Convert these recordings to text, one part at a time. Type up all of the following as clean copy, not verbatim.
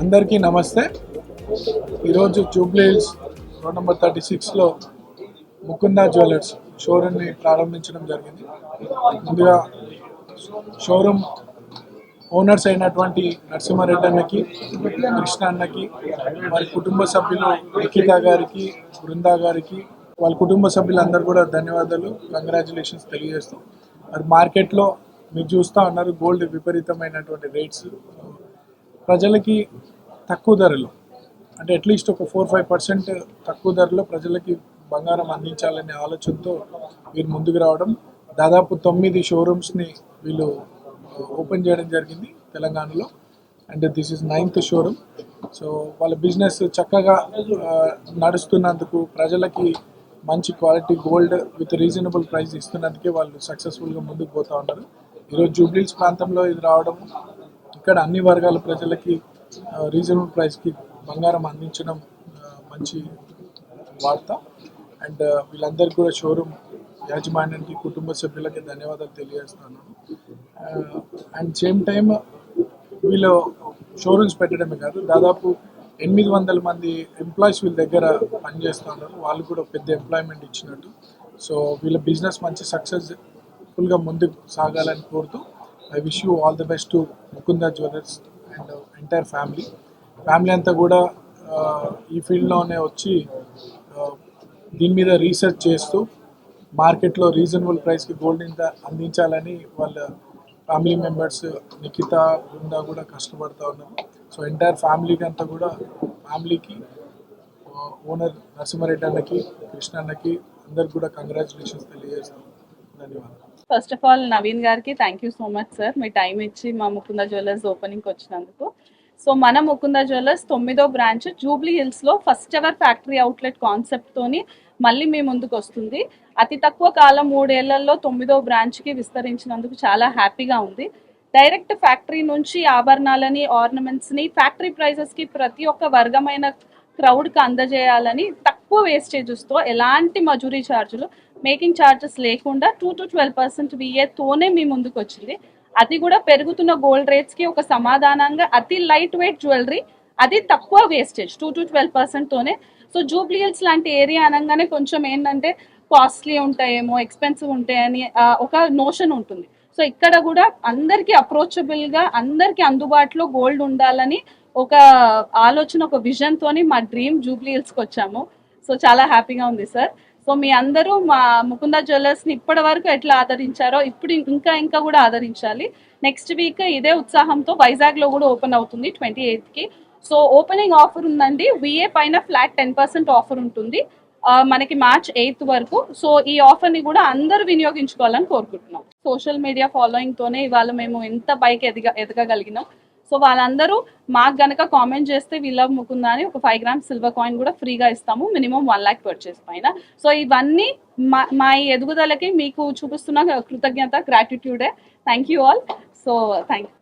అందరికీ నమస్తే. ఈరోజు జూబ్లీ హిల్స్ రోడ్ నెంబర్ 36లో ముకుందా జ్యువెలర్స్ షోరూమ్ని ప్రారంభించడం జరిగింది. ముందుగా షోరూమ్ ఓనర్స్ అయినటువంటి నరసింహారెడ్డి అన్నకి, కృష్ణ అన్నకి, వారి కుటుంబ సభ్యులు నిఖిత గారికి, బృందా గారికి, వాళ్ళ కుటుంబ సభ్యులందరూ కూడా ధన్యవాదాలు, కంగ్రాచులేషన్స్ తెలియజేస్తాం. మరి మార్కెట్లో మీరు చూస్తూ ఉన్నారు, గోల్డ్ విపరీతమైనటువంటి రేట్స్, ప్రజలకి తక్కువ ధరలో అంటే అట్లీస్ట్ ఒక 4-5% తక్కువ ధరలో ప్రజలకి బంగారం అందించాలనే ఆలోచనతో వీరు ముందుకు రావడం. దాదాపు 9 షోరూమ్స్ని వీళ్ళు ఓపెన్ చేయడం జరిగింది తెలంగాణలో. And this is 9th showroom. So వాళ్ళ బిజినెస్ చక్కగా నడుస్తున్నందుకు, ప్రజలకి మంచి quality gold with reasonable price ఇస్తున్నందుకే వాళ్ళు సక్సెస్ఫుల్గా ముందుకు పోతూ ఉన్నారు. ఈరోజు జూబ్లీ హిల్స్ ప్రాంతంలో ఇది రావడం, ఇక్కడ అన్ని వర్గాల ప్రజలకి రీజనబుల్ ప్రైస్కి బంగారం అందించడం మంచి వార్త. అండ్ వీళ్ళందరికీ కూడా షోరూమ్ యాజమాన్యానికి, కుటుంబ సభ్యులకి ధన్యవాదాలు తెలియజేస్తున్నాను. అండ్ సేమ్ టైం వీళ్ళు షోరూమ్స్ పెట్టడమే కాదు, దాదాపు 800 మంది ఎంప్లాయీస్ వీళ్ళ దగ్గర పనిచేస్తున్నారు. వాళ్ళు కూడా పెద్ద ఎంప్లాయ్మెంట్ ఇచ్చినట్టు. సో వీళ్ళ బిజినెస్ మంచి సక్సెస్ఫుల్గా ముందుకు సాగాలని కోరుతూ I wish you all the best to Mukunda jewellers and entire family అంతా కూడా ఈ ఫీల్డ్లోనే వచ్చి దీని మీద రీసెర్చ్ చేస్తూ మార్కెట్లో రీజనబుల్ ప్రైస్కి గోల్డ్ ఇంత అందించాలని వాళ్ళ ఫ్యామిలీ మెంబర్స్ నిఖిత, బృందా కూడా కష్టపడుతూ ఉన్నారు. సో ఎంటైర్ ఫ్యామిలీకి అంతా కూడా, ఫ్యామిలీకి, ఓనర్ నరసింహారెడ్డి అన్నకి, కృష్ణ అన్నకి అందరికి కూడా కంగ్రాచులేషన్స్ తెలియజేస్తాం. ధన్యవాదాలు. ఫస్ట్ ఆఫ్ ఆల్ నవీన్ గారికి thank you so much sir, me time ఇచ్చి మా ముకుందా జ్యువెలర్స్ ఓపెనింగ్కి వచ్చినందుకు. సో మన ముకుందా జ్యువెలర్స్ 9వ బ్రాంచ్ జూబ్లీ హిల్స్లో ఫస్ట్ ఎవర్ ఫ్యాక్టరీ అవుట్లెట్ కాన్సెప్ట్తోని మళ్ళీ మీ ముందుకు వస్తుంది. అతి తక్కువ కాలం 3 ఏళ్లలో 9వ బ్రాంచ్కి విస్తరించినందుకు చాలా హ్యాపీగా ఉంది. డైరెక్ట్ ఫ్యాక్టరీ నుంచి ఆభరణాలని, ఆర్నమెంట్స్ని ఫ్యాక్టరీ ప్రైజెస్కి ప్రతి ఒక్క వర్గమైన క్రౌడ్కి అందజేయాలని తక్కువ వేస్టేజెస్తో, ఎలాంటి మజూరీ ఛార్జీలు, మేకింగ్ ఛార్జెస్ లేకుండా 2-12% VA-తోనే మీ ముందుకు వచ్చింది. అది కూడా పెరుగుతున్న గోల్డ్ రేట్స్కి ఒక సమాధానంగా అతి లైట్ వెయిట్ జ్యువెలరీ, అది తక్కువ వేస్టేజ్ 2-12%తోనే. సో జూబ్లీ హిల్స్ లాంటి ఏరియా అనగానే కొంచెం ఏంటంటే కాస్ట్లీ ఉంటాయేమో, ఎక్స్పెన్సివ్ ఉంటాయని ఒక నోషన్ ఉంటుంది. సో ఇక్కడ కూడా అందరికీ అప్రోచబుల్గా, అందరికీ అందుబాటులో గోల్డ్ ఉండాలని ఒక ఆలోచన, ఒక విజన్తోని మా డ్రీమ్ జూబ్లీ హిల్స్కి వచ్చాము. సో చాలా హ్యాపీగా ఉంది సార్. సో మీ అందరూ మా ముకుందా జ్యువెలర్స్ని ఇప్పటి వరకు ఎట్లా ఆదరించారో ఇప్పుడు ఇంకా కూడా ఆదరించాలి. నెక్స్ట్ వీక్ ఇదే ఉత్సాహంతో వైజాగ్లో కూడా ఓపెన్ అవుతుంది 28కి. సో ఓపెనింగ్ ఆఫర్ ఉందండి. VA పైన ఫ్లాట్ 10% ఆఫర్ ఉంటుంది మనకి March 8 వరకు. సో ఈ ఆఫర్ని కూడా అందరూ వినియోగించుకోవాలని కోరుకుంటున్నాం. సోషల్ మీడియా ఫాలోయింగ్తోనే ఇవాళ మేము ఎంత పైకి ఎదగగలిగినాం. సో వాళ్ళందరూ మాకు గనక కామెంట్ చేస్తే వీళ్ళ ముకుందా అని ఒక 5 grams సిల్వర్ కాయిన్ కూడా ఫ్రీగా ఇస్తాము, మినిమం 1 lakh పర్చేస్ పైన. సో ఇవన్నీ మా ఎదుగుదలకి మీకు చూపిస్తున్న కృతజ్ఞత, గ్రాటిట్యూడే. Thank you all. So thank you.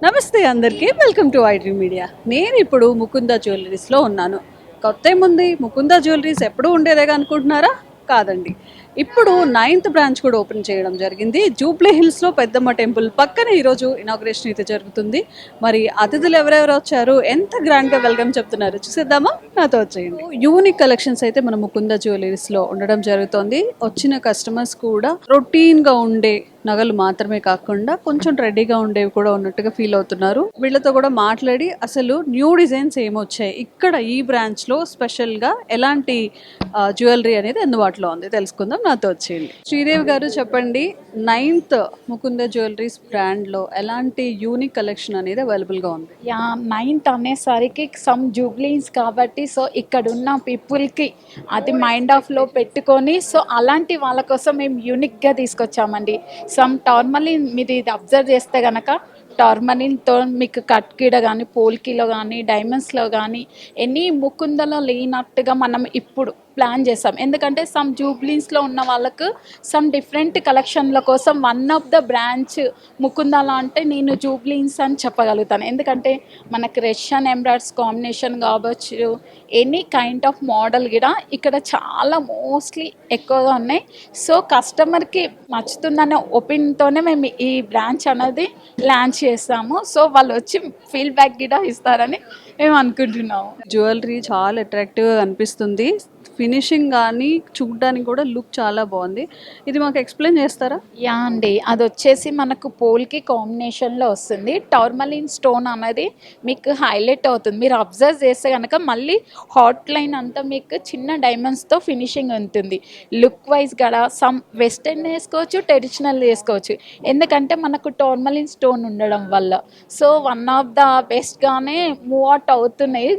నమస్తే అందరికీ, వెల్కమ్ టు ఐడ్రీమ్ మీడియా. నేను ఇప్పుడు ముకుందా జ్యువెలరీస్లో ఉన్నాను. కొత్త ఏముంది, ముకుందా జ్యువెలరీస్ ఎప్పుడూ ఉండేదేగా అనుకుంటున్నారా? కాదండి, ఇప్పుడు 9th బ్రాంచ్ కూడా ఓపెన్ చేయడం జరిగింది. జూబ్లీ హిల్స్లో పెద్దమ్మ టెంపుల్ పక్కనే ఈరోజు ఇనాగ్రేషన్ అయితే జరుగుతుంది. మరి అతిథులు ఎవరెవరు వచ్చారు, ఎంత గ్రాండ్గా వెల్కమ్ చెప్తున్నారు చూసేద్దామా? నాతో వచ్చేయండి. యూనిక్ కలెక్షన్స్ అయితే మన ముకుందా జ్యువెలరీస్లో ఉండడం జరుగుతుంది. వచ్చిన కస్టమర్స్ కూడా రొటీన్గా ఉండే నగలు మాత్రమే కాకుండా కొంచెం రెడీగా ఉండేవి కూడా ఉన్నట్టుగా ఫీల్ అవుతున్నారు. వీళ్ళతో కూడా మాట్లాడి అసలు న్యూ డిజైన్స్ ఏమొచ్చాయి, ఇక్కడ ఈ బ్రాంచ్లో స్పెషల్గా ఎలాంటి జ్యువెలరీ అనేది అందుబాటులో ఉంది తెలుసుకుందాం. నాతో వచ్చేయండి. శ్రీదేవి గారు, చెప్పండి, 9th ముకుంద జ్యువెలరీస్ బ్రాండ్లో ఎలాంటి యూనిక్ కలెక్షన్ అనేది అవైలబుల్గా ఉంది? 9th అనేసరికి సమ్ జూబ్లీస్ కాబట్టి సో ఇక్కడ ఉన్న పీపుల్కి అది మైండ్ ఆఫ్లో పెట్టుకొని సో అలాంటి వాళ్ళ కోసం మేము యూనిక్గా తీసుకొచ్చామండి. సమ్ టార్మలిన్ మీరు ఇది అబ్జర్వ్ చేస్తే కనుక టార్మలిన్తో మీకు కట్కీడ కానీ పోల్కీలో కానీ డైమండ్స్లో కానీ ఎనీ ముకుందలో లేనట్టుగా మనం ఇప్పుడు ప్లాన్ చేస్తాం. ఎందుకంటే సమ్ జూబ్లీస్లో ఉన్న వాళ్ళకు సమ్ డిఫరెంట్ కలెక్షన్ల కోసం వన్ ఆఫ్ ద బ్రాంచ్ ముకుందాలో అంటే నేను జూబ్లీస్ అని చెప్పగలుగుతాను. ఎందుకంటే మనకు రష్యన్ ఎంబ్రాయిడరీస్ కాంబినేషన్ కావచ్చు, ఎనీ కైండ్ ఆఫ్ మోడల్ కూడా ఇక్కడ చాలా మోస్ట్లీ ఎక్కువగా ఉన్నాయి. సో కస్టమర్కి నచ్చుతుందనే ఒపీనియన్తోనే మేము ఈ బ్రాంచ్ అనేది లాంచ్ చేస్తాము. సో వాళ్ళు వచ్చి ఫీడ్బ్యాక్ కూడా ఇస్తారని మేము అనుకుంటున్నాము. జ్యువెలరీ చాలా అట్రాక్టివ్గా అనిపిస్తుంది. ఫినిషింగ్ కానీ చూడడానికి కూడా లుక్ చాలా బాగుంది. ఇది మాకు ఎక్స్ప్లెయిన్ చేస్తారా? యా అండి, అది వచ్చేసి మనకు పోల్కి కాంబినేషన్లో వస్తుంది. టార్మలిన్ స్టోన్ అనేది మీకు హైలైట్ అవుతుంది. మీరు అబ్జర్వ్ చేస్తే కనుక మళ్ళీ హాట్ లైన్ అంతా మీకు చిన్న డైమండ్స్తో ఫినిషింగ్ ఉంటుంది. లుక్ వైజ్ కూడా సమ్ వెస్టర్న్ వేసుకోవచ్చు, ట్రెడిషనల్ వేసుకోవచ్చు. ఎందుకంటే మనకు టార్మలిన్ స్టోన్ ఉండడం వల్ల సో వన్ ఆఫ్ ద బెస్ట్గానే మూవ్ అవుట్ అవుతున్నాయి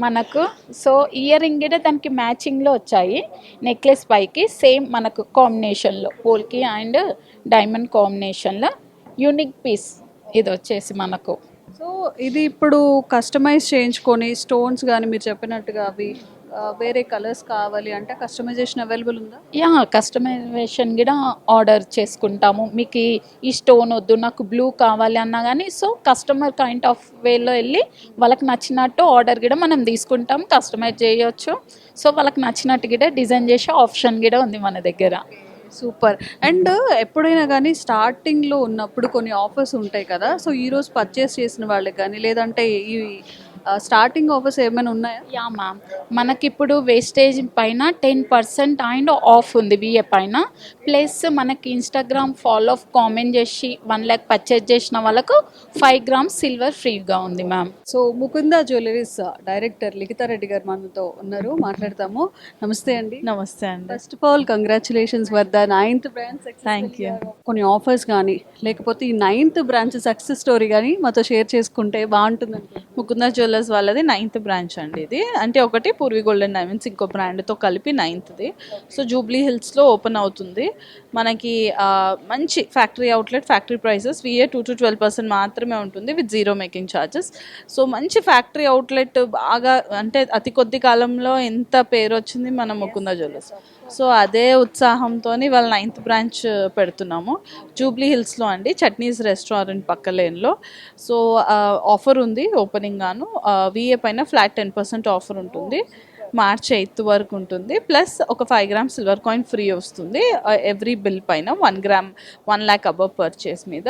మనకు. సో ఇయర్ రింగ్ కూడా దానికి మ్యాచింగ్లో వచ్చాయి. నెక్లెస్ పైకి సేమ్ మనకు కాంబినేషన్లో పోల్కి అండ్ డైమండ్ కాంబినేషన్లో యూనిక్ పీస్ ఇది వచ్చేసి మనకు. సో ఇది ఇప్పుడు కస్టమైజ్ చేయించుకొని స్టోన్స్ కానీ మీరు చెప్పినట్టుగా అవి వేరే కలర్స్ కావాలి అంటే కస్టమైజేషన్ అవైలబుల్ ఉందా? యా, కస్టమైజేషన్ కూడా ఆర్డర్ చేసుకుంటాము. మీకు ఈ స్టోన్ వద్దు, నాకు బ్లూ కావాలి అన్నా కానీ సో కస్టమర్ కైండ్ ఆఫ్ వేలో వెళ్ళి వాళ్ళకి నచ్చినట్టు ఆర్డర్ కూడా మనం తీసుకుంటాం, కస్టమైజ్ చేయొచ్చు. సో వాళ్ళకి నచ్చినట్టు కూడా డిజైన్ చేసే ఆప్షన్ కూడా ఉంది మన దగ్గర. సూపర్. అండ్ ఎప్పుడైనా కానీ స్టార్టింగ్లో ఉన్నప్పుడు కొన్ని ఆఫర్స్ ఉంటాయి కదా, సో ఈరోజు పర్చేస్ చేసిన వాళ్ళకి కానీ లేదంటే ఈ స్టార్టింగ్ ఆఫర్స్ ఏమైనా ఉన్నాయా? యా మ్యామ్, మనకిప్పుడు వేస్టేజ్ పైన 10% అండ్ ఆఫ్ ఉంది విఏ పైన. ప్లస్ మనకి ఇన్స్టాగ్రామ్ ఫాలో కామెంట్ చేసి 1 lakh పర్చేజ్ చేసిన వాళ్ళకు 5 grams సిల్వర్ ఫ్రీగా ఉంది ma'am. So Mukunda jewelleries director Likhitha Reddy గారు మనతో ఉన్నారు, మాట్లాడతాము. నమస్తే అండి. నమస్తే అండి. First of all congratulations for the 9th branch. Thank you. కొన్ని ఆఫర్స్ కానీ లేకపోతే ఈ 9th బ్రాంచ్ సక్సెస్ స్టోరీ కానీ మాతో షేర్ చేసుకుంటే బాగుంటుంది. ముకుందా జ్యువెలర్స్ వాళ్ళది 9th బ్రాంచ్ అండి ఇది. అంటే ఒకటి పూర్వీ గోల్డెన్ డైమండ్స్ ఇంకో బ్రాండ్తో కలిపి 9th. సో జూబ్లీ హిల్స్లో ఓపెన్ అవుతుంది. మనకి మంచి factory outlet, factory prices VA 2 to 12% మాత్రమే ఉంటుంది with zero making charges. So మంచి ఫ్యాక్టరీ అవుట్లెట్, బాగా అంటే అతి కొద్ది కాలంలో ఎంత పేరు వచ్చింది మన ముకుందా జ్యువెలర్స్. సో అదే ఉత్సాహంతో వాళ్ళ 9th బ్రాంచ్ పెడుతున్నాము జూబ్లీ హిల్స్లో అండి, చట్నీస్ రెస్టారెంట్ పక్క లేన్లో. సో ఆఫర్ ఉంది ఓపెనింగ్ గాను. విఏ పైన ఫ్లాట్ 10% ఆఫర్ ఉంటుంది. March 8th వరకు ఉంటుంది. ప్లస్ ఒక 5 grams సిల్వర్ కాయిన్ ఫ్రీ వస్తుంది ఎవ్రీ బిల్ పైన 1 gram 1 lakh అబవ్ పర్చేస్ మీద.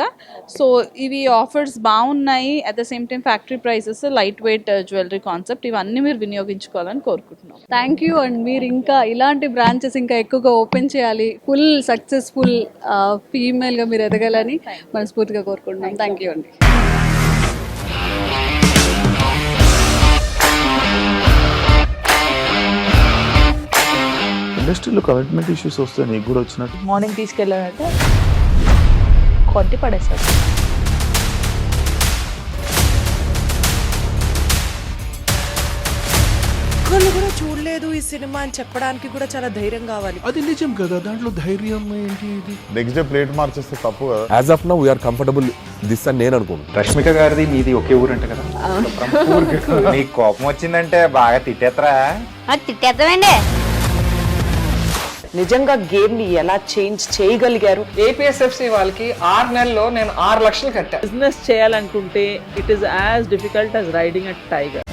సో ఇవి ఆఫర్స్ బాగున్నాయి. At the same time factory prices, light weight jewellery concept, ఇవన్నీ మీరు వినియోగించుకోవాలని కోరుకుంటున్నాం. Thank you. అండ్ మీరు ఇంకా ఇలాంటి బ్రాంచెస్ ఇంకా ఎక్కువగా ఓపెన్ చేయాలి, ఫుల్ సక్సెస్ఫుల్ ఫీమేల్గా మీరు ఎదగాలని మనస్ఫూర్తిగా కోరుకుంటున్నాం. థ్యాంక్ యూ అండి. ఇండస్ట్రీలో కమిట్మెంట్ ఇష్యూస్ వస్తే నీకు కూడా వచ్చినట్టు? మార్నింగ్ తీసుకెళ్ళాలంటే కొట్టి పడేస్తారు. ఒక్కళ్ళు కూడా చూడలేదు ఈ సినిమా అని చెప్పడానికి కూడా చాలా ధైర్యం కావాలి. అది నిజం కదా, దాంట్లో ధైర్యం ఏంటి? ఇది నెక్స్ట్ డే ప్లేట్ మార్చేస్తే తప్పు కదా. As of now we are comfortable this అని నేను అనుకుంటున్నాను. రష్మిక గారిది మీది ఒకే ఊరంట కదా? నీకు కోపం వచ్చిందంటే బాగా తిట్టేత్తరా? తిట్టేద్దామండి. నిజంగా గేమ్ ని ఎలా చేంజ్ చేయగలిగారు? ఏపీఎస్ఎఫ్సి వాళ్ళకి 6 నెలల్లో నేను 6 లక్షలు కట్టా. బిజినెస్ చేయాలనుకుంటే it is as difficult as riding a tiger.